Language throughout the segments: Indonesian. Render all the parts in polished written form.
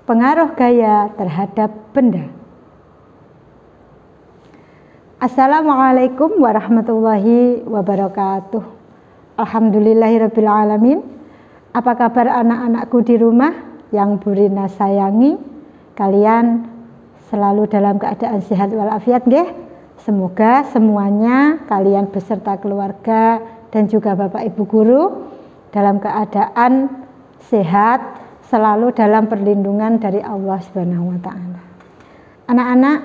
pengaruh gaya terhadap benda. Assalamualaikum warahmatullahi wabarakatuh. Alhamdulillahirabbil alamin. Apa kabar anak-anakku di rumah yang Bu Rina sayangi? Kalian selalu dalam keadaan sehat walafiat nggih? Semoga semuanya kalian beserta keluarga dan juga Bapak Ibu guru dalam keadaan sehat, selalu dalam perlindungan dari Allah Subhanahu wa taala. Anak-anak,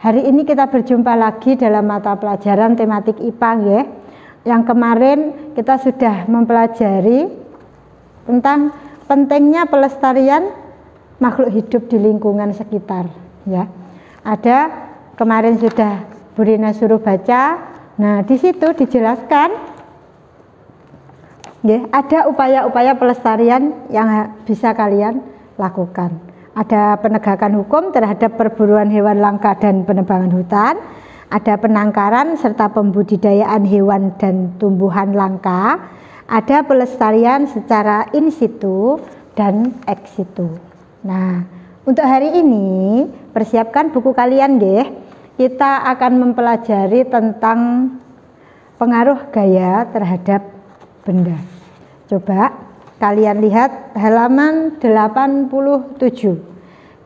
hari ini kita berjumpa lagi dalam mata pelajaran tematik IPA ya. Yang kemarin kita sudah mempelajari tentang pentingnya pelestarian makhluk hidup di lingkungan sekitar ya. Ada kemarin sudah Bu Rina suruh baca. Nah, di situ dijelaskan ya, ada upaya-upaya pelestarian yang bisa kalian lakukan. Ada penegakan hukum terhadap perburuan hewan langka dan penebangan hutan, ada penangkaran serta pembudidayaan hewan dan tumbuhan langka, ada pelestarian secara in situ dan ex situ. Nah, untuk hari ini persiapkan buku kalian nggih. Kita akan mempelajari tentang pengaruh gaya terhadap benda. Coba kalian lihat halaman 87.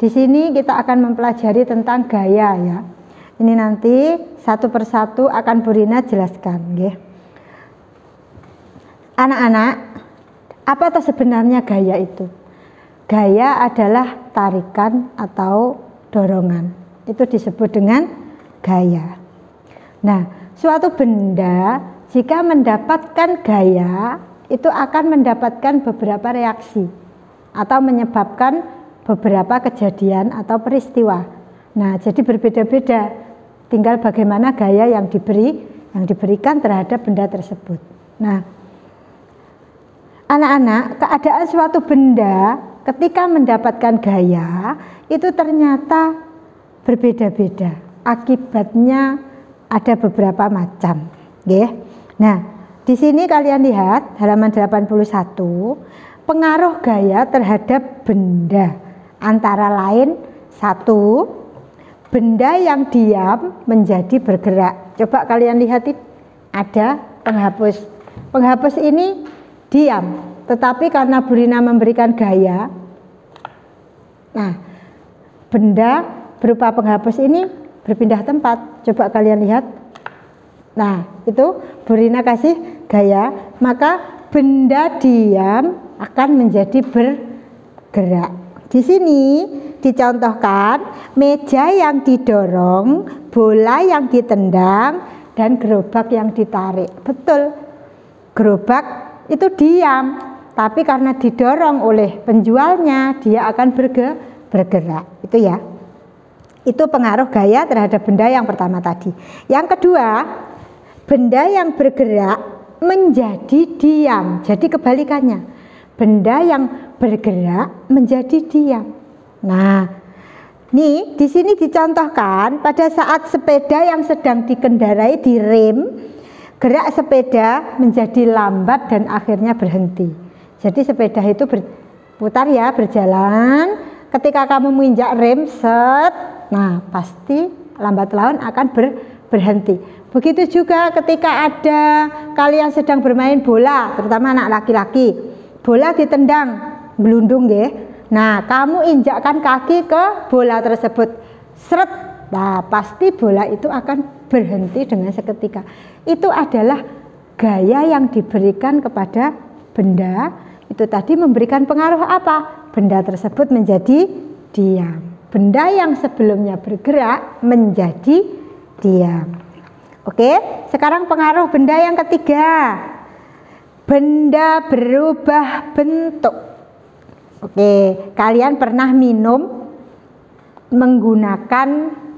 Di sini kita akan mempelajari tentang gaya ya. Ini nanti satu persatu akan Bu Rina jelaskan nggih. Anak-anak, apa itu sebenarnya gaya itu? Gaya adalah tarikan atau dorongan. Itu disebut dengan gaya. Nah, suatu benda jika mendapatkan gaya itu akan mendapatkan beberapa reaksi atau menyebabkan beberapa kejadian atau peristiwa. Nah, jadi berbeda-beda, tinggal bagaimana gaya yang diberikan terhadap benda tersebut. Nah, anak-anak, keadaan suatu benda ketika mendapatkan gaya itu ternyata berbeda-beda. Akibatnya ada beberapa macam, nggih. Nah, di sini kalian lihat halaman 81, pengaruh gaya terhadap benda antara lain satu, benda yang diam menjadi bergerak. Coba kalian lihat, ada penghapus. Penghapus ini diam, tetapi karena Bu Rina memberikan gaya, nah benda berupa penghapus ini berpindah tempat. Coba kalian lihat. Nah, itu Bu Rina kasih gaya, maka benda diam akan menjadi bergerak. Di sini dicontohkan meja yang didorong, bola yang ditendang, dan gerobak yang ditarik. Betul, gerobak itu diam, tapi karena didorong oleh penjualnya, dia akan bergerak. Itu ya. Itu pengaruh gaya terhadap benda yang pertama tadi. Yang kedua, benda yang bergerak menjadi diam. Jadi kebalikannya, benda yang bergerak menjadi diam. Nah, nih di sini dicontohkan pada saat sepeda yang sedang dikendarai direm, gerak sepeda menjadi lambat dan akhirnya berhenti. Jadi sepeda itu berputar ya, berjalan. Ketika kamu menginjak rem, set, nah pasti lambat laun akan berhenti. Begitu juga ketika ada kalian sedang bermain bola, terutama anak laki-laki, bola ditendang, gelundung ya. Nah, kamu injakkan kaki ke bola tersebut, seret, nah pasti bola itu akan berhenti dengan seketika. Itu adalah gaya yang diberikan kepada benda. Itu tadi memberikan pengaruh apa? Benda tersebut menjadi diam. Benda yang sebelumnya bergerak menjadi diam. Oke, sekarang pengaruh benda yang ketiga. Benda berubah bentuk. Oke, kalian pernah minum menggunakan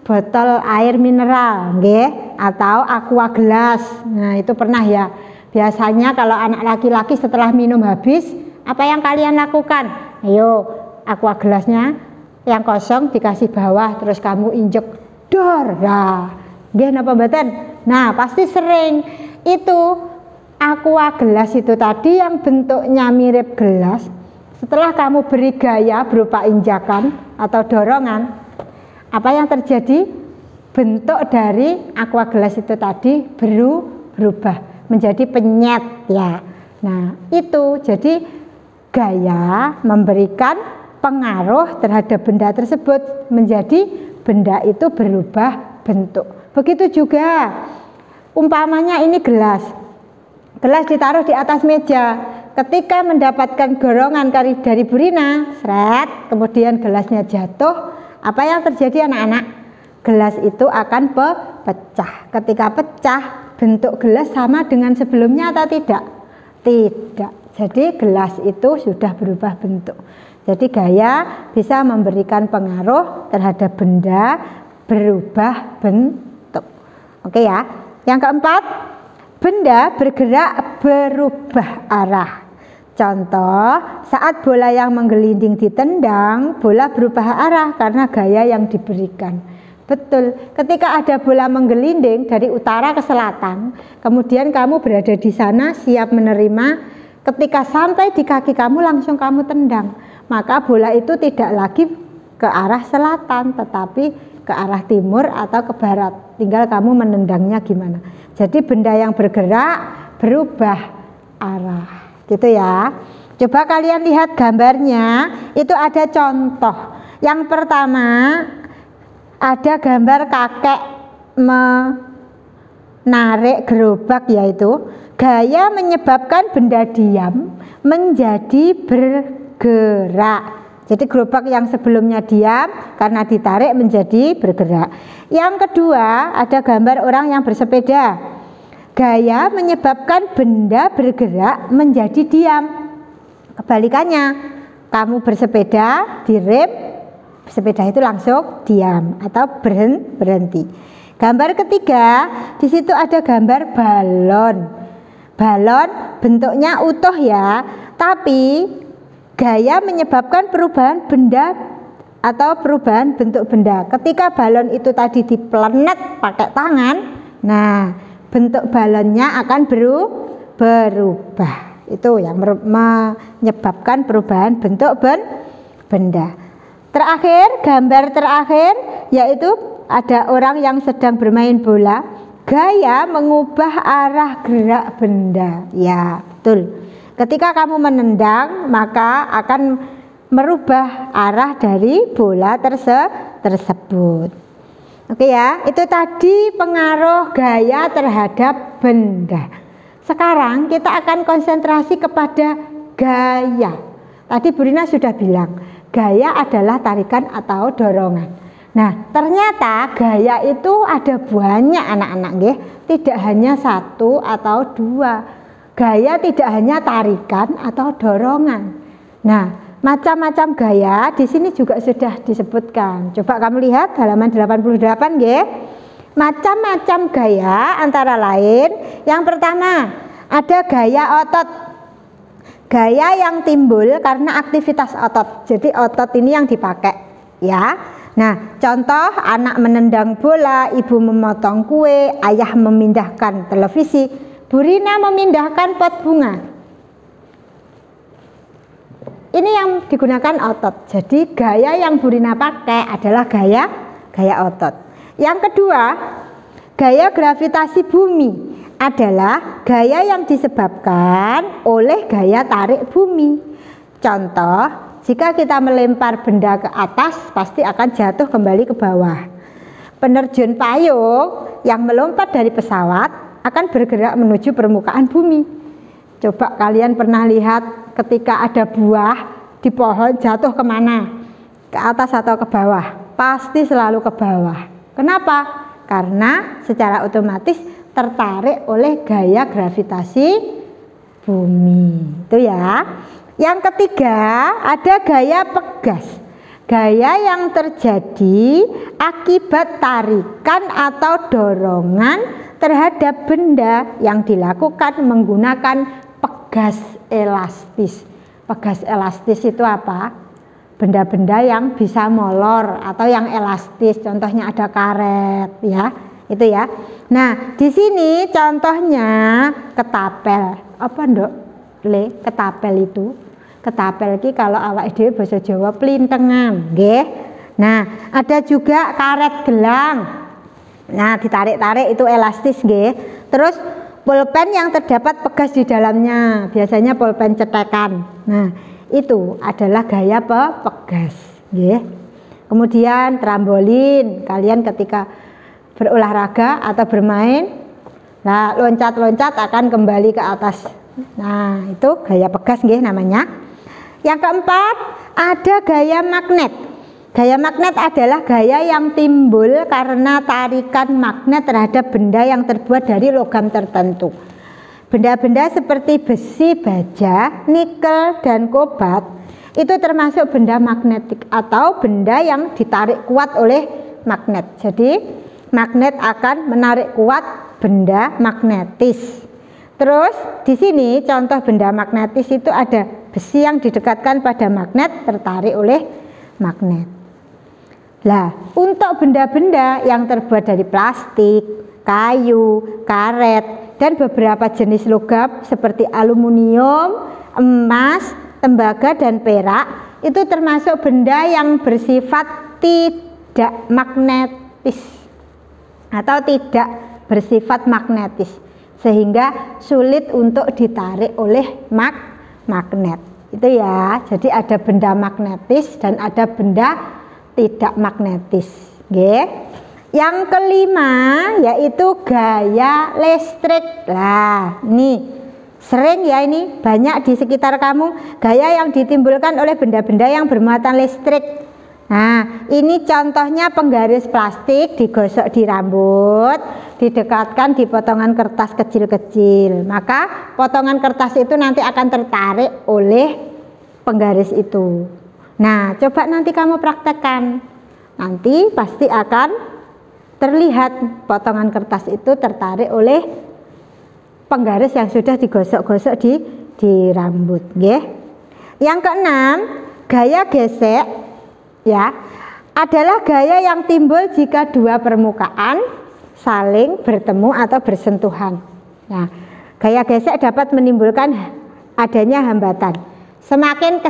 botol air mineral, nggih, atau aqua gelas. Nah, itu pernah ya. Biasanya kalau anak laki-laki setelah minum habis, apa yang kalian lakukan? Ayo, aqua gelasnya yang kosong dikasih bawah, terus kamu injek dor. Nah, nggih napa mboten? Nah, pasti sering. Itu aqua gelas itu tadi yang bentuknya mirip gelas, Setelah kamu beri gaya berupa injakan atau dorongan, apa yang terjadi? Bentuk dari aqua gelas itu tadi berubah menjadi penyet ya. Nah, itu jadi gaya memberikan pengaruh terhadap benda tersebut, menjadi benda itu berubah bentuk. Begitu juga umpamanya ini gelas ditaruh di atas meja, ketika mendapatkan dorongan dari Bu Rina, seret, kemudian gelasnya jatuh, apa yang terjadi anak-anak? Gelas itu akan pecah. Ketika pecah, bentuk gelas sama dengan sebelumnya atau tidak? Tidak. Jadi gelas itu sudah berubah bentuk. Jadi gaya bisa memberikan pengaruh terhadap benda berubah bentuk. Oke ya. Yang keempat, benda bergerak berubah arah. Contoh, saat bola yang menggelinding ditendang, bola berubah arah karena gaya yang diberikan. Betul, ketika ada bola menggelinding dari utara ke selatan, kemudian kamu berada di sana siap menerima, ketika sampai di kaki kamu langsung kamu tendang, maka bola itu tidak lagi ke arah selatan, tetapi ke arah timur atau ke barat. Tinggal kamu menendangnya gimana. Jadi benda yang bergerak berubah arah, gitu ya. Coba kalian lihat gambarnya, itu ada contoh. Yang pertama ada gambar kakek menarik gerobak, yaitu gaya menyebabkan benda diam menjadi bergerak. Jadi gerobak yang sebelumnya diam karena ditarik menjadi bergerak. Yang kedua ada gambar orang yang bersepeda. Gaya menyebabkan benda bergerak menjadi diam. Kebalikannya, kamu bersepeda, direm, sepeda itu langsung diam atau berhenti. Gambar ketiga, di situ ada gambar balon. Balon bentuknya utuh ya, tapi gaya menyebabkan perubahan benda atau perubahan bentuk benda. Ketika balon itu tadi diplenet pakai tangan, nah bentuk balonnya akan berubah. Itu yang menyebabkan perubahan bentuk benda. Terakhir, gambar terakhir yaitu ada orang yang sedang bermain bola. Gaya mengubah arah gerak benda. Ya, betul. Ketika kamu menendang, maka akan merubah arah dari bola tersebut. Oke ya, itu tadi pengaruh gaya terhadap benda. Sekarang kita akan konsentrasi kepada gaya. Tadi Bu Rina sudah bilang, gaya adalah tarikan atau dorongan. Nah, ternyata gaya itu ada banyak anak-anak, nggih. Tidak hanya satu atau dua. Gaya tidak hanya tarikan atau dorongan. Nah, macam-macam gaya di sini juga sudah disebutkan. Coba kamu lihat halaman 88 nggih. Macam-macam gaya antara lain, yang pertama ada gaya otot. Gaya yang timbul karena aktivitas otot. Jadi otot ini yang dipakai, ya. Nah, contoh anak menendang bola, ibu memotong kue, ayah memindahkan televisi, Bu Rina memindahkan pot bunga. Ini yang digunakan otot. Jadi gaya yang Bu Rina pakai adalah gaya otot. Yang kedua, gaya gravitasi bumi adalah gaya yang disebabkan oleh gaya tarik bumi. Contoh, jika kita melempar benda ke atas, pasti akan jatuh kembali ke bawah. Penerjun payung yang melompat dari pesawat akan bergerak menuju permukaan bumi. Coba kalian pernah lihat ketika ada buah di pohon jatuh kemana? Ke atas atau ke bawah? Pasti selalu ke bawah. Kenapa? Karena secara otomatis tertarik oleh gaya gravitasi bumi. Itu ya. Yang ketiga ada gaya pegas. Gaya yang terjadi akibat tarikan atau dorongan terhadap benda yang dilakukan menggunakan pegas elastis. Pegas elastis itu apa? Benda-benda yang bisa molor atau yang elastis. Contohnya ada karet, ya, itu ya. Nah, di sini contohnya ketapel. Apa ndok? Ketapel itu Ketapel ki kalau awak dhewe basa Jawa plintengan, nggih. Nah, ada juga karet gelang. Nah, ditarik-tarik itu elastis, nggih. Terus pulpen yang terdapat pegas di dalamnya, biasanya pulpen cetekan. Nah, itu adalah gaya pegas, nggih. Kemudian trambolin, kalian ketika berolahraga atau bermain, nah loncat-loncat akan kembali ke atas. Nah, itu gaya pegas, nggih namanya. Yang keempat, ada gaya magnet. Gaya magnet adalah gaya yang timbul karena tarikan magnet terhadap benda yang terbuat dari logam tertentu. Benda-benda seperti besi, baja, nikel, dan kobalt itu termasuk benda magnetik atau benda yang ditarik kuat oleh magnet. Jadi magnet akan menarik kuat benda magnetis. Terus di sini contoh benda magnetis itu ada besi yang didekatkan pada magnet tertarik oleh magnet. Lah, untuk benda-benda yang terbuat dari plastik, kayu, karet, dan beberapa jenis logam seperti aluminium, emas, tembaga, dan perak, itu termasuk benda yang bersifat tidak magnetis atau tidak bersifat magnetis, sehingga sulit untuk ditarik oleh magnet. Itu ya, jadi ada benda magnetis dan ada benda tidak magnetis, nggih. Yang kelima yaitu gaya listrik. Lah, ini sering ya, ini banyak di sekitar kamu, gaya yang ditimbulkan oleh benda-benda yang bermuatan listrik. Nah, ini contohnya penggaris plastik digosok di rambut, didekatkan di potongan kertas kecil-kecil. Maka potongan kertas itu nanti akan tertarik oleh penggaris itu. Nah, coba nanti kamu praktekkan. Nanti pasti akan terlihat potongan kertas itu tertarik oleh penggaris yang sudah digosok-gosok di rambut, nggih. Yang keenam, gaya gesek ya, adalah gaya yang timbul jika dua permukaan saling bertemu atau bersentuhan. Nah, gaya gesek dapat menimbulkan adanya hambatan. Semakin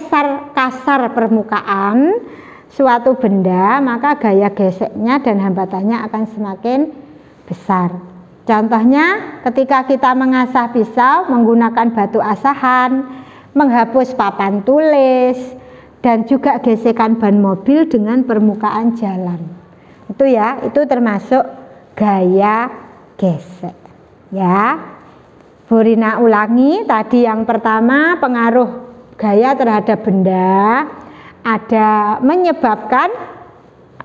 kasar permukaan suatu benda, maka gaya geseknya dan hambatannya akan semakin besar. Contohnya ketika kita mengasah pisau menggunakan batu asahan, menghapus papan tulis, dan juga gesekan ban mobil dengan permukaan jalan. Itu ya, itu termasuk gaya gesek. Ya, Bu Rina ulangi tadi yang pertama, pengaruh gaya terhadap benda ada menyebabkan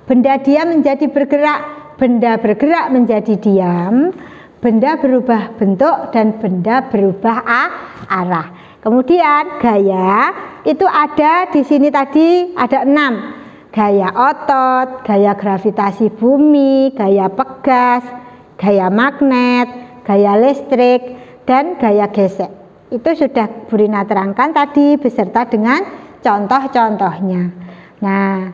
benda diam menjadi bergerak, benda bergerak menjadi diam, benda berubah bentuk, dan benda berubah arah. Kemudian gaya itu ada di sini tadi ada 6. Gaya otot, gaya gravitasi bumi, gaya pegas, gaya magnet, gaya listrik, dan gaya gesek. Itu sudah Bu Rina terangkan tadi beserta dengan contoh-contohnya. Nah,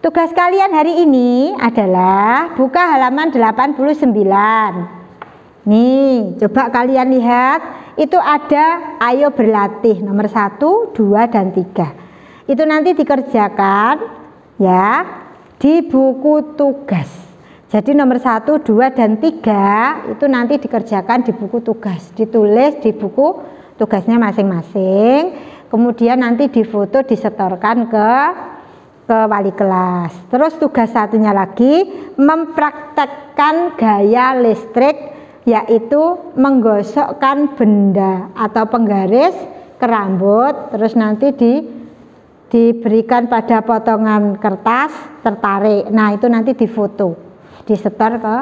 tugas kalian hari ini adalah buka halaman 89. Nih, coba kalian lihat, itu ada ayo berlatih nomor 1, 2, dan 3. Itu nanti dikerjakan ya di buku tugas. Jadi nomor 1, 2, dan 3 itu nanti dikerjakan di buku tugas, ditulis di buku tugasnya masing-masing, kemudian nanti difoto disetorkan ke wali kelas. Terus tugas satunya lagi mempraktekkan gaya listrik, yaitu menggosokkan benda atau penggaris ke rambut, terus nanti diberikan pada potongan kertas tertarik. Nah, itu nanti difoto, disetor ke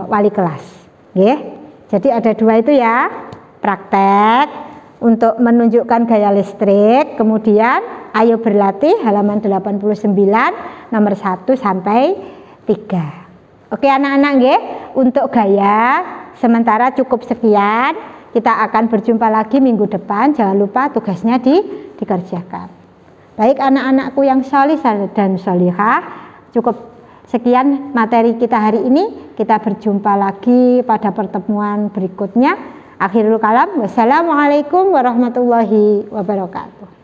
wali kelas, nggih. Jadi ada 2 itu ya, praktek untuk menunjukkan gaya listrik, kemudian ayo berlatih halaman 89 nomor 1 sampai 3. Oke anak-anak, nggih. Untuk gaya sementara cukup sekian. Kita akan berjumpa lagi minggu depan. Jangan lupa tugasnya dikerjakan. Baik anak-anakku yang sholih dan sholihah, cukup sekian materi kita hari ini. Kita berjumpa lagi pada pertemuan berikutnya. Akhirul kalam, wassalamualaikum warahmatullahi wabarakatuh.